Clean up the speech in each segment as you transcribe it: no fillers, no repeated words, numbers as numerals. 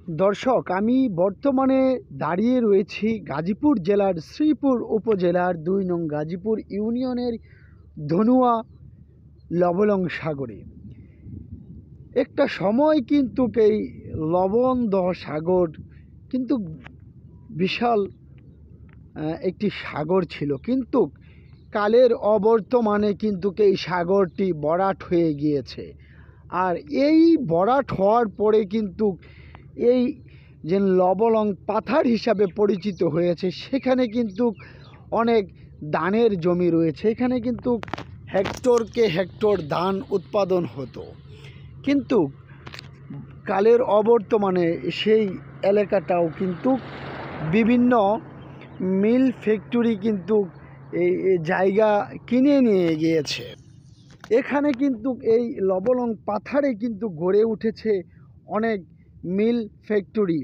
দর্শক, আমি বর্তমানে দাঁড়িয়ে রয়েছি গাজীপুর জেলার শ্রীপুর উপজেলার ২ নং গাজীপুর ইউনিয়নের ধনুয়া লবলং সাগরে। একটা সময় কিন্তু এই লবণদহ সাগর কিন্তু বিশাল একটি সাগর ছিল, কিন্তু কালের অবর্তমানে কিন্তু এই সাগরটি ভরাট হয়ে গিয়েছে। আর এই ভরাট হওয়ার পরে কিন্তু এই যে লবলং পাথার হিসাবে পরিচিত হয়েছে, সেখানে কিন্তু অনেক ধানের জমি রয়েছে। এখানে কিন্তু হেক্টরকে হেক্টর ধান উৎপাদন হতো, কিন্তু কালের অবর্তমানে সেই এলাকাটাও কিন্তু বিভিন্ন মিল ফ্যাক্টরি কিন্তু এই জায়গা কিনে নিয়ে গিয়েছে। এখানে কিন্তু এই লবলং পাথারে কিন্তু গড়ে উঠেছে অনেক মিল ফ্যাক্টরি।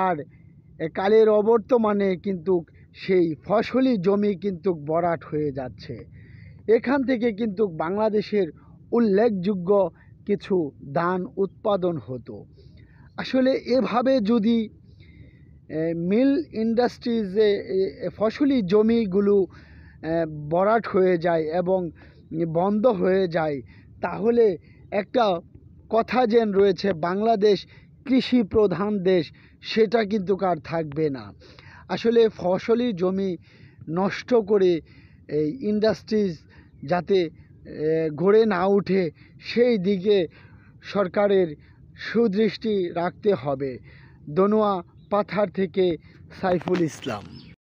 আর কালের অবর্তমানে কিন্তু সেই ফসলি জমি কিন্তু ভরাট হয়ে যাচ্ছে। এখান থেকে কিন্তু বাংলাদেশের উল্লেখযোগ্য কিছু ধান উৎপাদন হতো। আসলে এভাবে যদি মিল ইন্ডাস্ট্রিজে ফসলি জমিগুলো ভরাট হয়ে যায় এবং বন্ধ হয়ে যায়, তাহলে একটা কথা যেন রয়েছে, বাংলাদেশ কৃষি প্রধান দেশ, সেটা কিন্তু আর থাকবে না। আসলে ফসলি জমি নষ্ট করে এই ইন্ডাস্ট্রিজ যাতে গড়ে না ওঠে, সেই দিকে সরকারের সুদৃষ্টি রাখতে হবে। ধনুয়া পাথার থেকে সাইফুল ইসলাম।